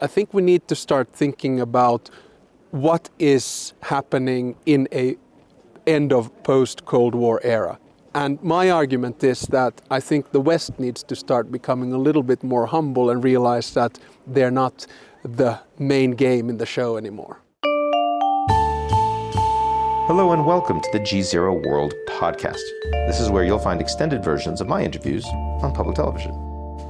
I think we need to start thinking about what is happening in a end of post-Cold War era. And my argument is that I think the West needs to start becoming a little bit more humble and realize that they're not the main game in the show anymore. Hello and welcome to the GZERO World podcast. This is where you'll find extended versions of my interviews on public television.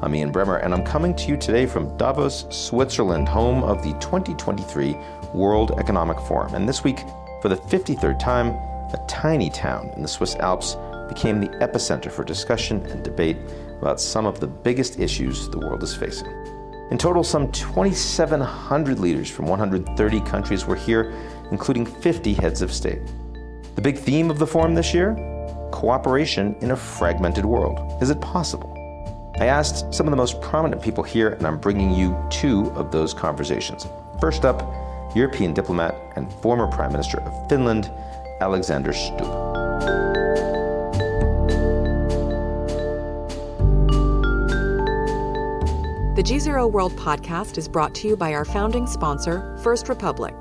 I'm Ian Bremmer, and I'm coming to you today from Davos, Switzerland, home of the 2023 World Economic Forum. And this week, for the 53rd time, a tiny town in the Swiss Alps became the epicenter for discussion and debate about some of the biggest issues the world is facing. In total, some 2,700 leaders from 130 countries were here, including 50 heads of state. The big theme of the forum this year? Cooperation in a fragmented world. Is it possible? I asked some of the most prominent people here, and I'm bringing you two of those conversations. First up, European diplomat and former Prime Minister of Finland, Alexander Stubb. The GZERO World podcast is brought to you by our founding sponsor, First Republic.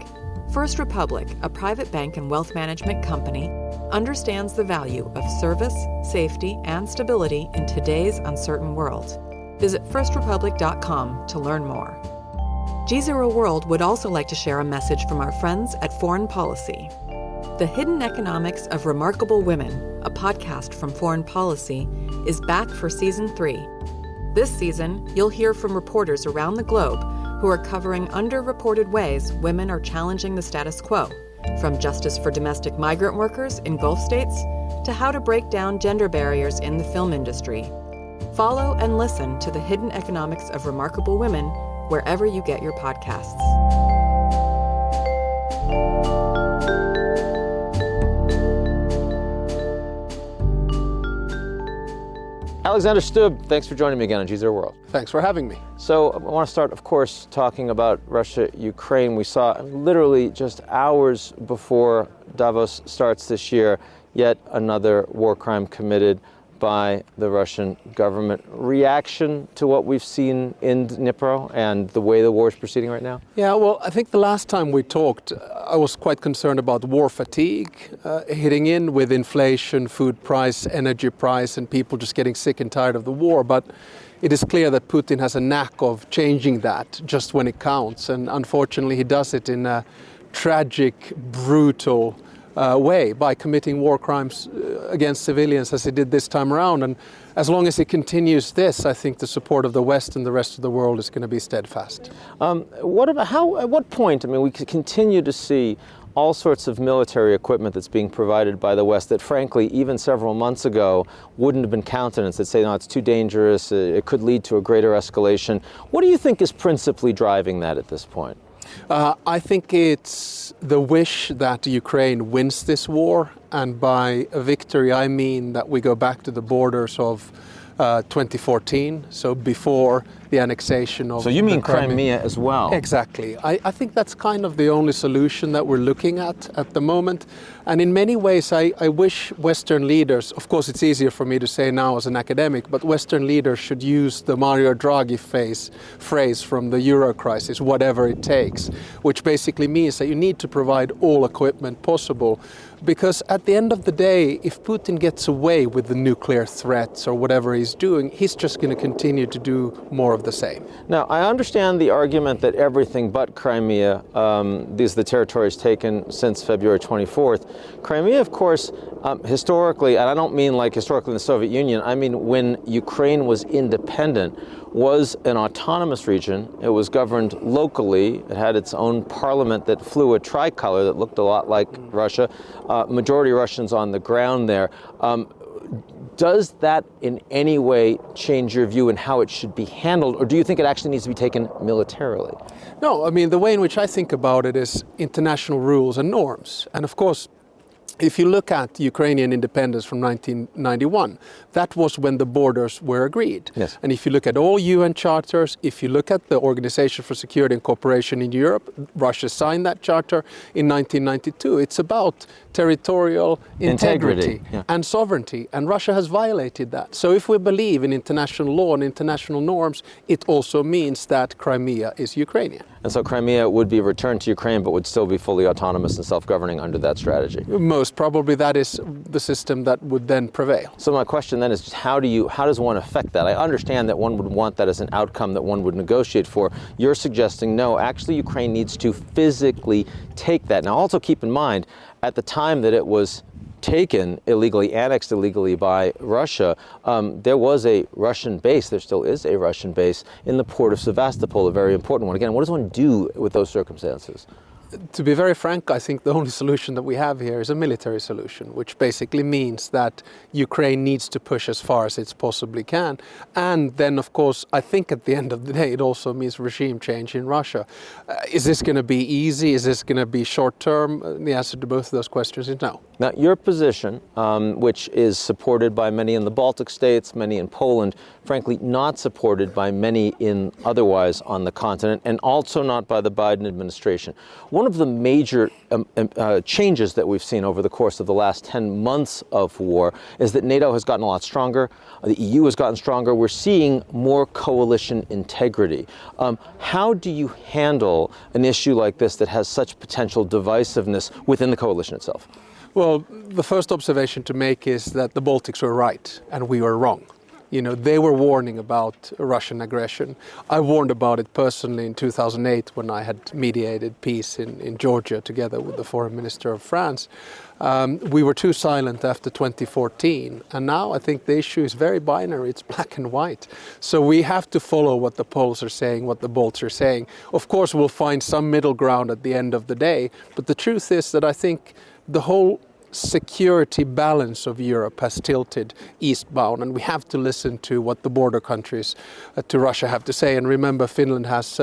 First Republic, a private bank and wealth management company, understands the value of service, safety, and stability in today's uncertain world. Visit firstrepublic.com to learn more. GZERO World would also like to share a message from our friends at Foreign Policy. The Hidden Economics of Remarkable Women, a podcast from Foreign Policy, is back for Season 3. This season, you'll hear from reporters around the globe who are covering underreported ways women are challenging the status quo, from justice for domestic migrant workers in Gulf states to how to break down gender barriers in the film industry. Follow and listen to The Hidden Economics of Remarkable Women wherever you get your podcasts. Alexander Stubb, thanks for joining me again on GZERO World. Thanks for having me. So I want to start, of course, talking about Russia-Ukraine. We saw literally just hours before Davos starts this year, yet another war crime committed by the Russian government. Reaction to what we've seen in Dnipro and the way the war is proceeding right now? Yeah, well, I think the last time we talked, I was quite concerned about war fatigue hitting in with inflation, food price, energy price, and people just getting sick and tired of the war. But it is clear that Putin has a knack of changing that just when it counts. And unfortunately, he does it in a tragic, brutal way by committing war crimes against civilians as he did this time around. And as long as he continues this, I think the support of the West and the rest of the world is going to be steadfast. At what point, we continue to see all sorts of military equipment that's being provided by the West that, frankly, even several months ago wouldn't have been countenanced. They'd say, no, it's too dangerous, it could lead to a greater escalation. What do you think is principally driving that at this point? I think it's the wish that Ukraine wins this war, and by a victory I mean that we go back to the borders of 2014, so before the annexation of. So you mean Crimea as well? Exactly. I think that's kind of the only solution that we're looking at the moment. And in many ways, I wish Western leaders, of course it's easier for me to say now as an academic, but Western leaders should use the Mario Draghi phrase from the Euro crisis, whatever it takes, which basically means that you need to provide all equipment possible. Because at the end of the day, if Putin gets away with the nuclear threats or whatever he's doing, he's just going to continue to do more of the same. Now, I understand the argument that everything but Crimea, these are the territories taken since February 24th. Crimea, of course, historically, and I don't mean like historically in the Soviet Union, I mean when Ukraine was independent, was an autonomous region. It was governed locally. It had its own parliament that flew a tricolor that looked a lot like Russia. Majority Russians on the ground there. Does that in any way change your view in how it should be handled, or do you think it actually needs to be taken militarily? No, the way in which I think about it is international rules and norms. And of course, If you look at Ukrainian independence from 1991, that was when the borders were agreed. Yes. And if you look at all UN charters, if you look at the Organization for Security and Cooperation in Europe, Russia signed that charter in 1992. It's about territorial integrity yeah. and sovereignty, and Russia has violated that. So if we believe in international law and international norms, it also means that Crimea is Ukrainian. And so Crimea would be returned to Ukraine, but would still be fully autonomous and self-governing under that strategy. Most probably that is the system that would then prevail. So my question then is, how does one affect that? I understand that one would want that as an outcome that one would negotiate for. You're suggesting, no, actually Ukraine needs to physically take that. Now also keep in mind, at the time that it was taken illegally, annexed illegally by Russia, there was a Russian base, there still is a Russian base in the port of Sevastopol, a very important one. Again, what does one do with those circumstances? To be very frank, I think the only solution that we have here is a military solution, which basically means that Ukraine needs to push as far as it possibly can. And then, of course, I think at the end of the day, it also means regime change in Russia. Is this going to be easy? Is this going to be short term? The answer to both of those questions is no. Now, your position, which is supported by many in the Baltic states, many in Poland, frankly, not supported by many in otherwise on the continent, and also not by the Biden administration. One of the major changes that we've seen over the course of the last 10 months of war is that NATO has gotten a lot stronger, the EU has gotten stronger, we're seeing more coalition integrity. How do you handle an issue like this that has such potential divisiveness within the coalition itself? Well, the first observation to make is that the Baltics were right and we were wrong. You know, they were warning about Russian aggression. I warned about it personally in 2008 when I had mediated peace in Georgia together with the foreign minister of France. We were too silent after 2014, and now I think the issue is very binary. It's black and white. So we have to follow what the Poles are saying, what the Balts are saying. Of course, we'll find some middle ground at the end of the day, but the truth is that I think the whole security balance of Europe has tilted eastbound, and we have to listen to what the border countries to Russia have to say. And remember, Finland has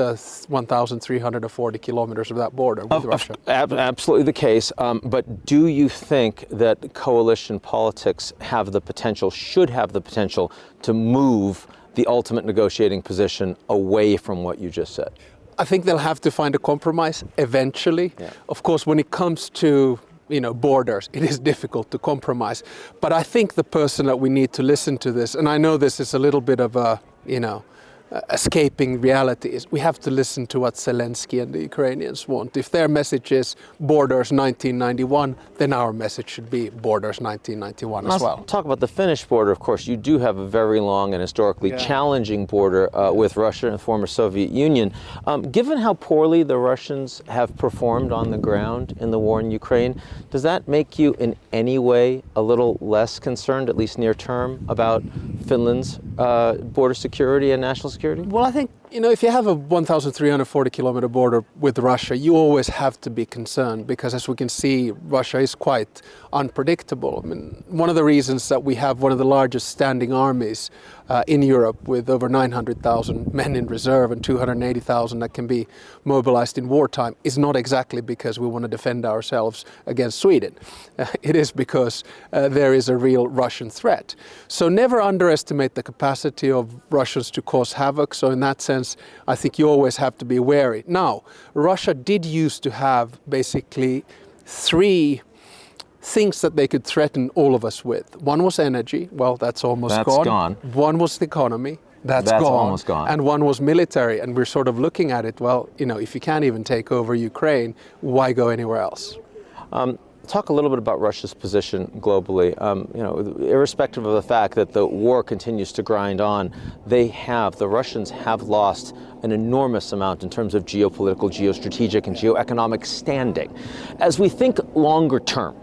1,340 kilometers of that border with Russia. Absolutely the case. But do you think that coalition politics have the potential, should have the potential, to move the ultimate negotiating position away from what you just said? I think they'll have to find a compromise eventually. Yeah. Of course, when it comes to borders, it is difficult to compromise. But I think the person that we need to listen to this, and I know this is a little bit of a, escaping reality, is we have to listen to what Zelensky and the Ukrainians want. If their message is borders 1991, then our message should be borders 1991 as well. Let's talk about the Finnish border. Of course, you do have a very long and historically challenging border with Russia and the former Soviet Union. Given how poorly the Russians have performed on the ground in the war in Ukraine, does that make you in any way a little less concerned, at least near term, about Finland's border security and national security? Well, I think, if you have a 1,340 kilometer border with Russia, you always have to be concerned because, as we can see, Russia is quite unpredictable. I mean, one of the reasons that we have one of the largest standing armies in Europe with over 900,000 men in reserve and 280,000 that can be mobilized in wartime is not exactly because we want to defend ourselves against Sweden. It is because there is a real Russian threat. So never underestimate the capacity of Russians to cause havoc. So in that sense, I think you always have to be wary. Now, Russia did used to have basically three things that they could threaten all of us with. One was energy. Well, that's almost gone. One was the economy. That's gone. Almost gone. And one was military. And we're sort of looking at it, well, if you can't even take over Ukraine, why go anywhere else? Talk a little bit about Russia's position globally. Irrespective of the fact that the war continues to grind on, the Russians have lost an enormous amount in terms of geopolitical, geostrategic, and geoeconomic standing. As we think longer term,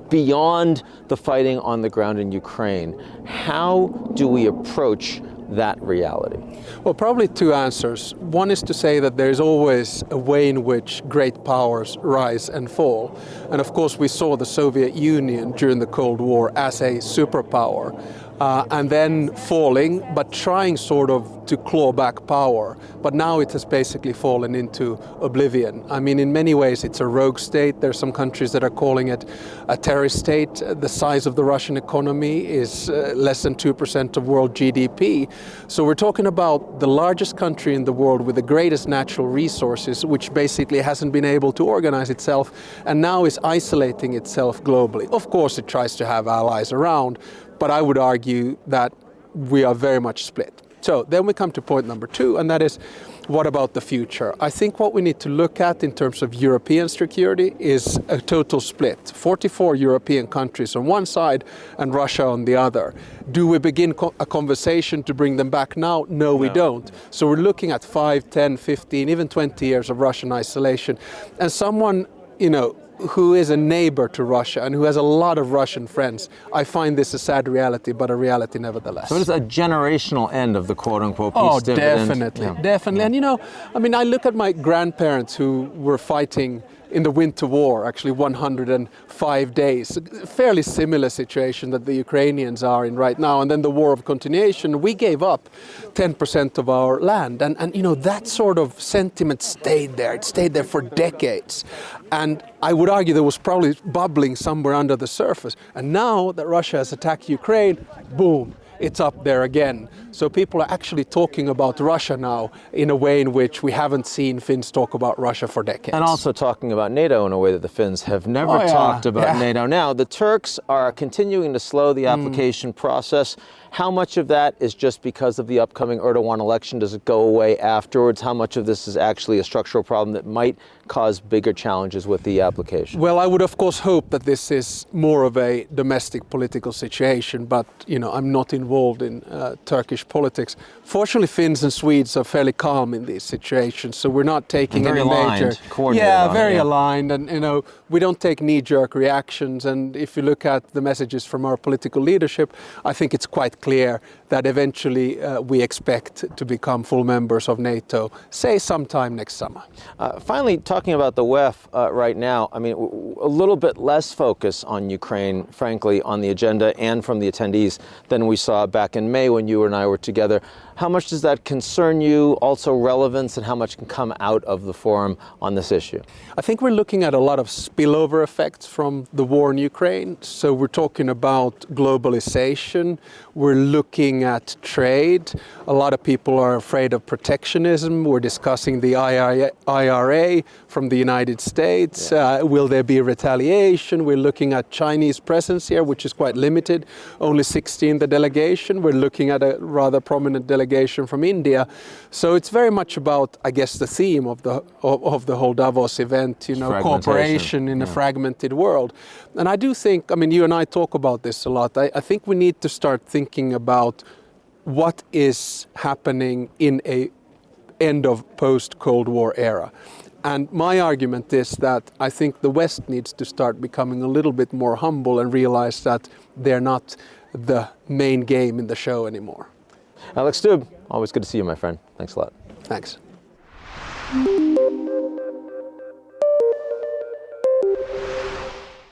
beyond the fighting on the ground in Ukraine, how do we approach that reality? Well, probably two answers. One is to say that there's always a way in which great powers rise and fall. And of course, we saw the Soviet Union during the Cold War as a superpower. and then falling, but trying sort of to claw back power. But now it has basically fallen into oblivion. I mean, in many ways, it's a rogue state. There are some countries that are calling it a terrorist state. The size of the Russian economy is less than 2% of world GDP. So we're talking about the largest country in the world with the greatest natural resources, which basically hasn't been able to organize itself and now is isolating itself globally. Of course, it tries to have allies around, but I would argue that we are very much split. So then we come to point number 2, and that is, what about the future? I think what we need to look at in terms of European security is a total split. 44 European countries on one side and Russia on the other. Do we begin a conversation to bring them back now? No, we don't. So we're looking at 5, 10, 15, even 20 years of Russian isolation. And someone, who is a neighbor to Russia and who has a lot of Russian friends, I find this a sad reality, but a reality nevertheless. So it is a generational end of the quote-unquote peace dividend. Definitely. And I look at my grandparents who were fighting in the Winter War, actually 105 days, a fairly similar situation that the Ukrainians are in right now. And then the war of continuation, we gave up 10% of our land. And that sort of sentiment stayed there. It stayed there for decades. And I would argue there was probably bubbling somewhere under the surface. And now that Russia has attacked Ukraine, boom, it's up there again. So people are actually talking about Russia now in a way in which we haven't seen Finns talk about Russia for decades. And also talking about NATO in a way that the Finns have never talked about NATO. Now, the Turks are continuing to slow the application process. How much of that is just because of the upcoming Erdogan election? Does it go away afterwards? How much of this is actually a structural problem that might cause bigger challenges with the application? Well, I would of course hope that this is more of a domestic political situation, but I'm not involved in Turkish politics. Fortunately, Finns and Swedes are fairly calm in these situations, so we're not taking any major... Very aligned, and we don't take knee-jerk reactions. And if you look at the messages from our political leadership, I think it's quite clear that eventually we expect to become full members of NATO, say sometime next summer. Finally, talking about the WEF right now, I mean, a little bit less focus on Ukraine, frankly, on the agenda and from the attendees than we saw back in May when you and I were together. How much does that concern you? Also relevance, and how much can come out of the forum on this issue? I think we're looking at a lot of spillover effects from the war in Ukraine. So we're talking about globalization. We're looking at trade. A lot of people are afraid of protectionism. We're discussing the IRA from the United States. Will there be retaliation? We're looking at Chinese presence here, which is quite limited. Only 16 in the delegation. We're looking at a rather prominent delegation from India. So it's very much about, I guess, the theme of the whole Davos event, cooperation in a fragmented world. And I do think, you and I talk about this a lot. I think we need to start thinking about what is happening in a end of post-Cold War era. And my argument is that I think the West needs to start becoming a little bit more humble and realize that they're not the main game in the show anymore. Alex Stubb, always good to see you, my friend. Thanks a lot. Thanks.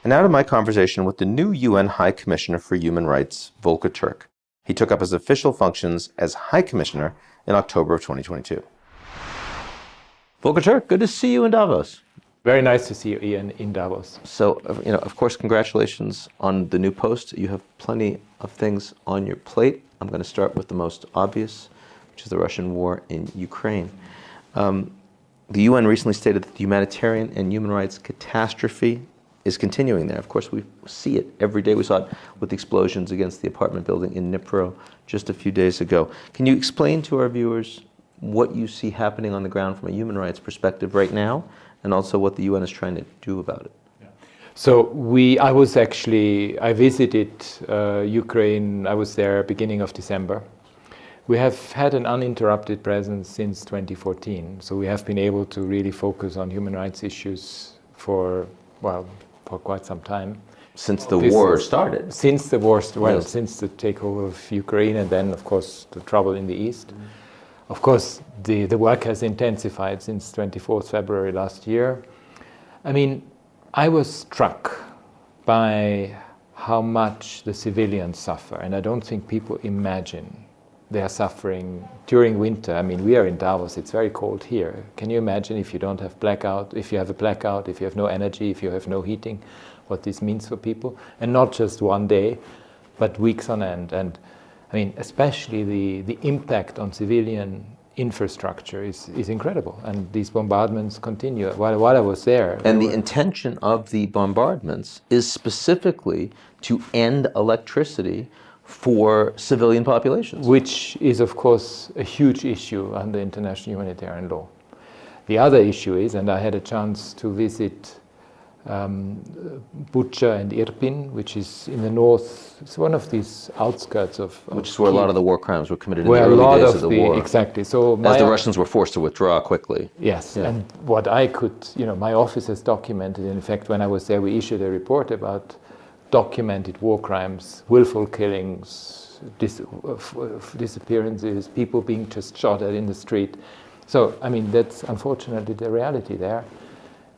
And now to my conversation with the new UN High Commissioner for Human Rights, Volker Türk. He took up his official functions as High Commissioner in October of 2022. Volker Türk, good to see you in Davos. Very nice to see you, Ian, in Davos. So, of course, congratulations on the new post. You have plenty of things on your plate. I'm going to start with the most obvious, which is the Russian war in Ukraine. The UN recently stated that the humanitarian and human rights catastrophe is continuing there. Of course, we see it every day. We saw it with the explosions against the apartment building in Dnipro just a few days ago. Can you explain to our viewers what you see happening on the ground from a human rights perspective right now, and also what the UN is trying to do about it? So I visited Ukraine. I was there beginning of December. We have had an uninterrupted presence since 2014. So we have been able to really focus on human rights issues for quite some time. Since the war started. Since the war started, since the takeover of Ukraine, and then, of course, the trouble in the east. Of course, the work has intensified since 24th February last year. I was struck by how much the civilians suffer. And I don't think people imagine they are suffering during winter. I mean, we are in Davos, it's very cold here. Can you imagine if you don't have blackout, if you have a blackout, if you have no energy, if you have no heating, what this means for people? And not just one day, but weeks on end. And I mean, especially the impact on civilian infrastructure is incredible. And these bombardments continue. While I was there. And the intention of the bombardments is specifically to end electricity for civilian populations. Which is, of course, a huge issue under international humanitarian law. The other issue is, and I had a chance to visit Bucha and Irpin, which is in the north. It's one of these outskirts of which is where a lot of the war crimes were committed in the where a early lot days of of the war. Exactly. So as the Russians were forced to withdraw quickly. Yes, Yeah. and what I could, my office has documented. In fact, when I was there, we issued a report about documented war crimes, willful killings, disappearances, people being just shot at in the street. So, I mean, that's unfortunately the reality there.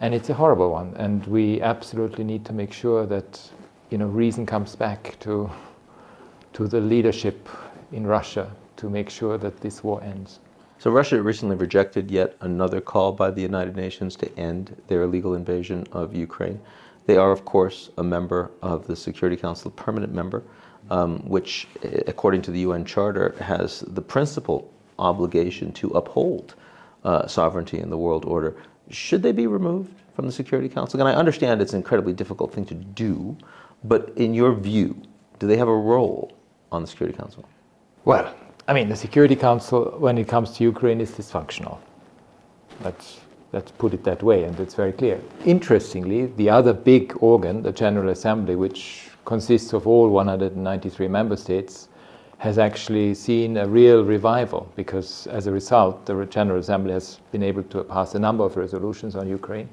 And it's a horrible one, and we absolutely need to make sure that reason comes back to the leadership in Russia to make sure that this war ends. So Russia recently rejected yet another call by the United Nations to end their illegal invasion of Ukraine. They are, of course, a member of the Security Council, a permanent member, which, according to the UN Charter, has the principal obligation to uphold sovereignty in the world order. Should they be removed from the Security Council? And I understand it's an incredibly difficult thing to do, but in your view, do they have a role on the Security Council? Well, I mean, the Security Council, when it comes to Ukraine, is dysfunctional. Let's put it that way, and it's very clear. Interestingly, the other big organ, the General Assembly, which consists of all 193 member states, has actually seen a real revival, because as a result, the General Assembly has been able to pass a number of resolutions on Ukraine.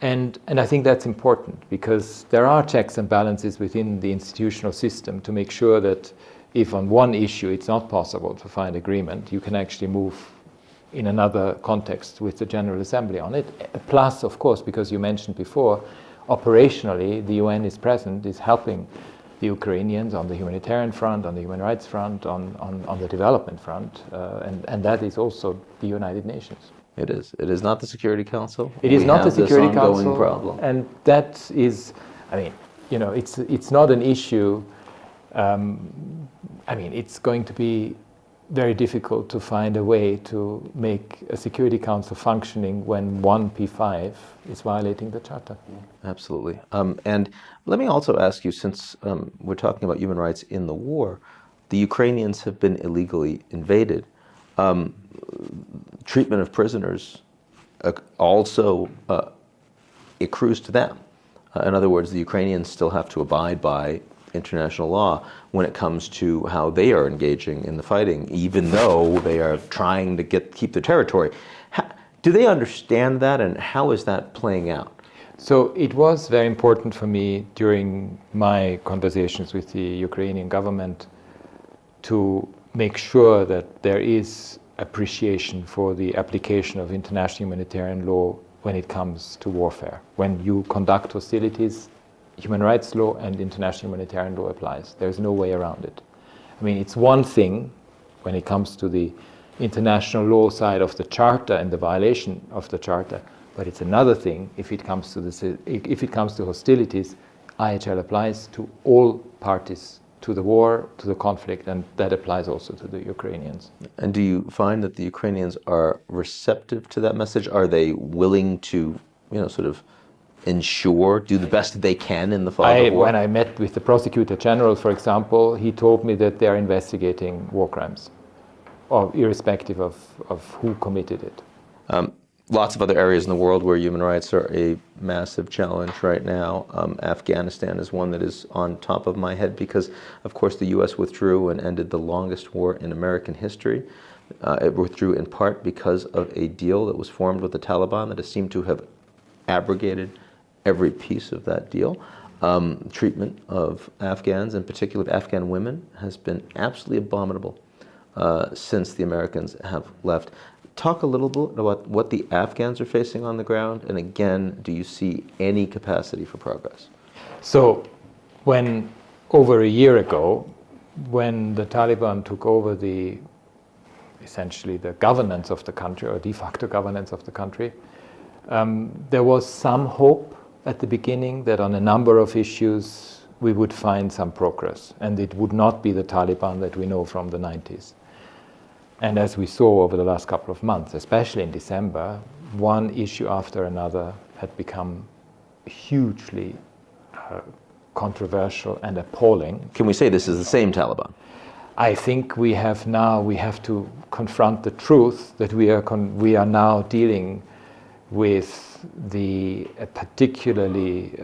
And I think that's important, because there are checks and balances within the institutional system to make sure that if on one issue it's not possible to find agreement, you can actually move in another context with the General Assembly on it. Plus, of course, because you mentioned before, operationally the UN is present, is helping the Ukrainians on the humanitarian front, on the human rights front, on the development front, and that is also the United Nations. It is. It is not the Security Council. It is not the Security this ongoing Council, problem. and that is, I mean, it's not an issue. It's going to be very difficult to find a way to make a Security Council functioning when one P5 is violating the Charter. Absolutely. And let me also ask you, since we're talking about human rights in the war, the Ukrainians have been illegally invaded. Treatment of prisoners also accrues to them. In other words, the Ukrainians still have to abide by international law when it comes to how they are engaging in the fighting, even though they are trying to keep their territory. Do they understand that, and how is that playing out? So it was very important for me during my conversations with the Ukrainian government to make sure that there is appreciation for the application of international humanitarian law when it comes to warfare. When you conduct hostilities, human rights law and international humanitarian law applies. There's no way around it. I mean, it's one thing when it comes to the international law side of the Charter and the violation of the Charter, but it's another thing if it comes to hostilities. IHL applies to all parties to the war, to the conflict, and that applies also to the Ukrainians. And do you find that the Ukrainians are receptive to that message? Are they willing to, sort of do the best they can in the fight of war? When I met with the Prosecutor General, for example, he told me that they're investigating war crimes, or irrespective of who committed it. Lots of other areas in the world where human rights are a massive challenge right now. Afghanistan is one that is on top of my head because, of course, the U.S. withdrew and ended the longest war in American history. It withdrew in part because of a deal that was formed with the Taliban that has seemed to have abrogated every piece of that deal. Treatment of Afghans, in particular of Afghan women, has been absolutely abominable since the Americans have left. Talk a little bit about what the Afghans are facing on the ground, and again, do you see any capacity for progress? So, when over a year ago, when the Taliban took over essentially the governance of the country, or de facto governance of the country, there was some hope at the beginning that on a number of issues we would find some progress, and it would not be the Taliban that we know from the 90s. And as we saw over the last couple of months, especially in December, one issue after another had become hugely controversial and appalling. Can we say this is the same Taliban? I think we have to confront the truth that we are now dealing with the particularly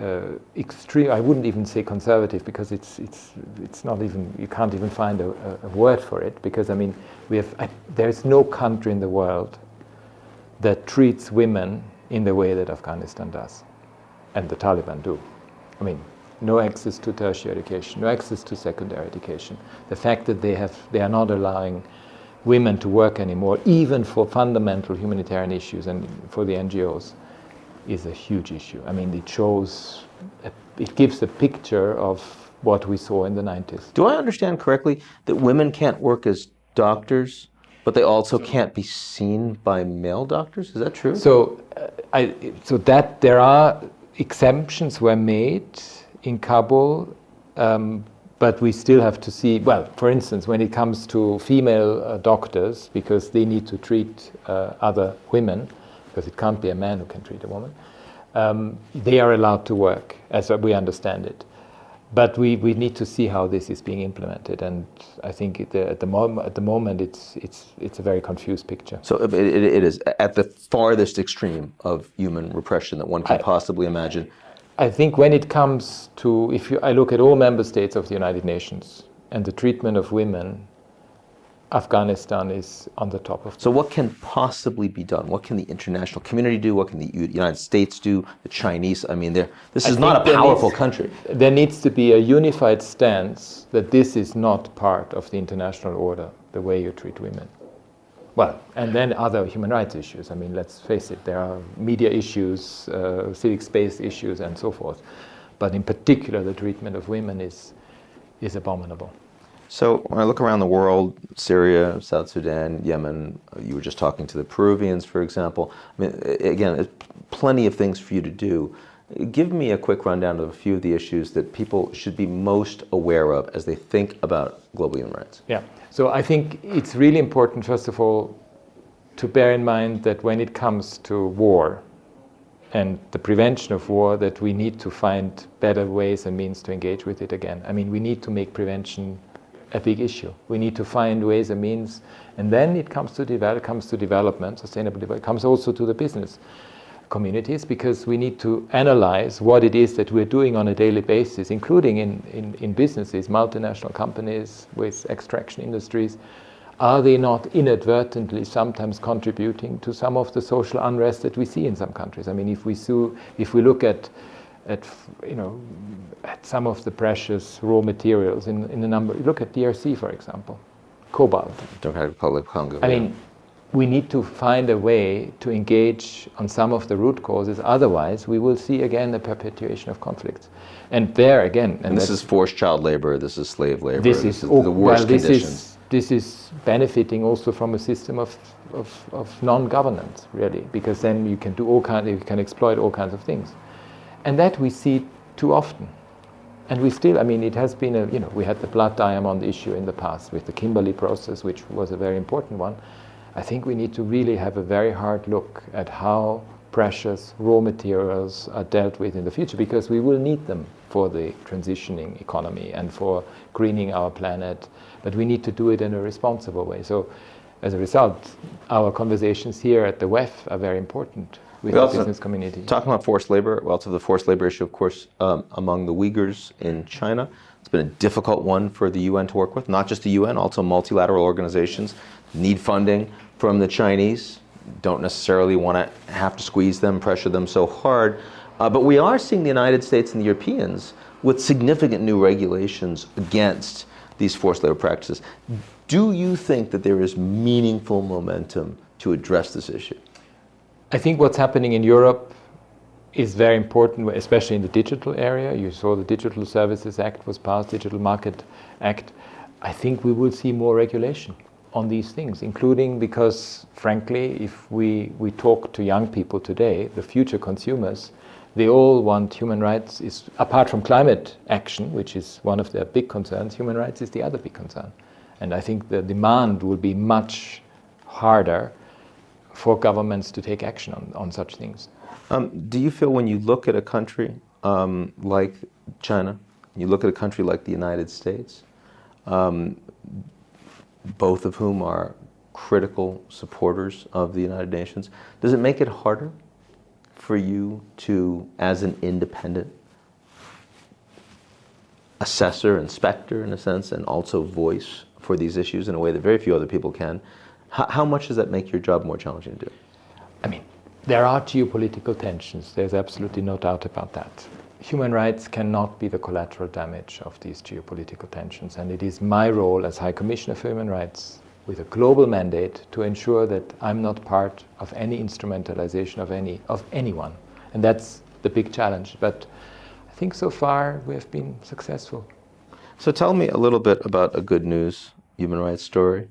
extreme, I wouldn't even say conservative, because it's not even, you can't even find a word for it, because I mean there's no country in the world that treats women in the way that Afghanistan does, and the Taliban do. I mean, no access to tertiary education, no access to secondary education. The fact that they are not allowing women to work anymore, even for fundamental humanitarian issues and for the NGOs, is a huge issue. I mean, it gives a picture of what we saw in the 90s. Do I understand correctly that women can't work as doctors, but they also can't be seen by male doctors? Is that true? So that there are exemptions were made in Kabul, but we still have to see, well, for instance, when it comes to female doctors, because they need to treat other women, because it can't be a man who can treat a woman, they are allowed to work, as we understand it. But we need to see how this is being implemented, and I think at the moment it's a very confused picture. So it is at the farthest extreme of human repression that one can possibly imagine. I think when it comes to, I look at all member states of the United Nations and the treatment of women, Afghanistan is on the top of. So what can possibly be done? What can the international community do? What can the United States do? The Chinese? I mean, this is not a powerful country. There needs to be a unified stance that this is not part of the international order, the way you treat women. Well, and then other human rights issues. I mean, let's face it, there are media issues, civic space issues, and so forth. But in particular, the treatment of women is abominable. So when I look around the world, Syria, South Sudan, Yemen, you were just talking to the Peruvians, for example. I mean, again, there's plenty of things for you to do. Give me a quick rundown of a few of the issues that people should be most aware of as they think about global human rights. Yeah. So I think it's really important, first of all, to bear in mind that when it comes to war and the prevention of war, that we need to find better ways and means to engage with it again. I mean, we need to make prevention a big issue. We need to find ways and means, and then it comes to development, sustainable development, it comes also to the business communities, because we need to analyze what it is that we're doing on a daily basis, including in businesses, multinational companies with extraction industries. Are they not inadvertently sometimes contributing to some of the social unrest that we see in some countries? I mean, if we look at some of the precious raw materials in a number, look at DRC, for example, cobalt. Democratic Republic of Congo. I mean, we need to find a way to engage on some of the root causes. Otherwise, we will see again the perpetuation of conflicts. And there again, and this is forced child labor. This is slave labor. This is the worst conditions. This is benefiting also from a system of non-governance, really, because then you can do you can exploit all kinds of things, and that we see too often. And we still, I mean, it has been we had the blood diamond issue in the past with the Kimberley process, which was a very important one. I think we need to really have a very hard look at how precious raw materials are dealt with in the future, because we will need them for the transitioning economy and for greening our planet, but we need to do it in a responsible way. So as a result, our conversations here at the WEF are very important with the business community. Talking about forced labor, well, to the forced labor issue, of course, among the Uyghurs in China, it's been a difficult one for the UN to work with, not just the UN, also multilateral organizations need funding from the Chinese, don't necessarily want to have to squeeze them, pressure them so hard. But we are seeing the United States and the Europeans with significant new regulations against these forced labor practices. Do you think that there is meaningful momentum to address this issue? I think what's happening in Europe is very important, especially in the digital area. You saw the Digital Services Act was passed, Digital Market Act. I think we will see more regulation on these things, including because, frankly, if we talk to young people today, the future consumers, they all want human rights. Apart from climate action, which is one of their big concerns, human rights is the other big concern. And I think the demand will be much harder for governments to take action on such things. Do you feel when you look at a country like China, you look at a country like the United States, both of whom are critical supporters of the United Nations, does it make it harder for you to, as an independent assessor, inspector in a sense, and also voice for these issues in a way that very few other people can, how much does that make your job more challenging to do? I mean, there are geopolitical tensions. There's absolutely no doubt about that. Human rights cannot be the collateral damage of these geopolitical tensions, and it is my role as High Commissioner for Human Rights with a global mandate to ensure that I'm not part of any instrumentalization of anyone. And that's the big challenge. But I think so far we have been successful. So tell me a little bit about a good news human rights story.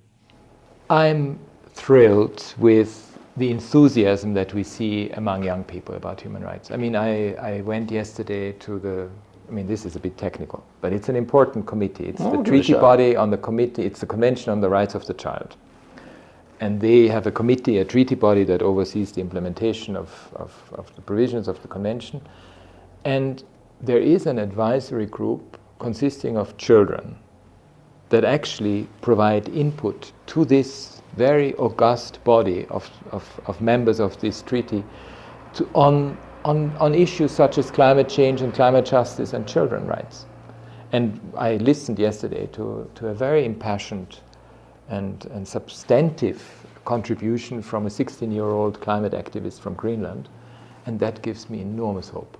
I'm thrilled with the enthusiasm that we see among young people about human rights. I mean, I went yesterday to this is a bit technical, but it's an important committee. It's the treaty body on the committee, it's the Convention on the Rights of the Child. And they have a committee, a treaty body that oversees the implementation of the provisions of the convention. And there is an advisory group consisting of children that actually provide input to this very august body of members of this treaty on issues such as climate change and climate justice and children's rights. And I listened yesterday to a very impassioned and substantive contribution from a 16-year-old climate activist from Greenland, and that gives me enormous hope.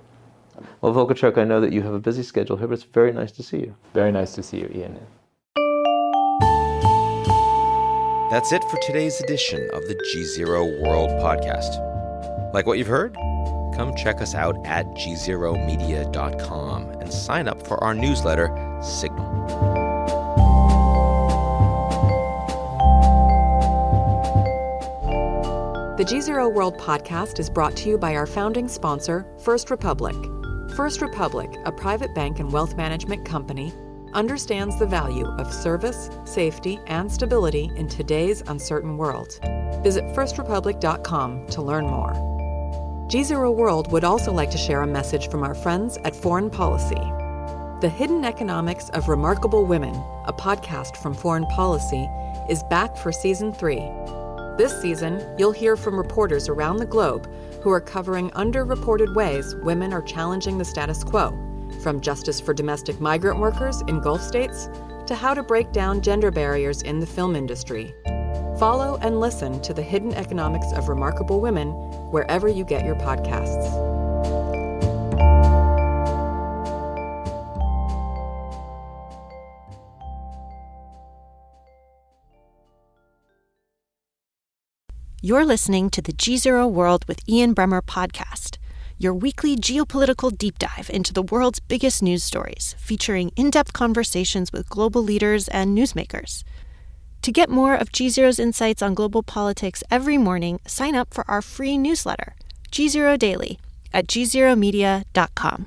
Well, Volker Türk, I know that you have a busy schedule here, but it's very nice to see you. Very nice to see you, Ian. That's it for today's edition of the GZERO World podcast. Like what you've heard? Come check us out at gzeromedia.com and sign up for our newsletter, Signal. The GZERO World podcast is brought to you by our founding sponsor, First Republic. First Republic, a private bank and wealth management company, understands the value of service, safety, and stability in today's uncertain world. Visit firstrepublic.com to learn more. GZERO World would also like to share a message from our friends at Foreign Policy. The Hidden Economics of Remarkable Women, a podcast from Foreign Policy, is back for Season 3. This season, you'll hear from reporters around the globe who are covering underreported ways women are challenging the status quo, from justice for domestic migrant workers in Gulf states to how to break down gender barriers in the film industry. Follow and listen to The Hidden Economics of Remarkable Women wherever you get your podcasts. You're listening to the GZERO World with Ian Bremmer podcast, your weekly geopolitical deep dive into the world's biggest news stories, featuring in-depth conversations with global leaders and newsmakers. To get more of GZERO's insights on global politics every morning, sign up for our free newsletter, GZERO Daily, at gzeromedia.com.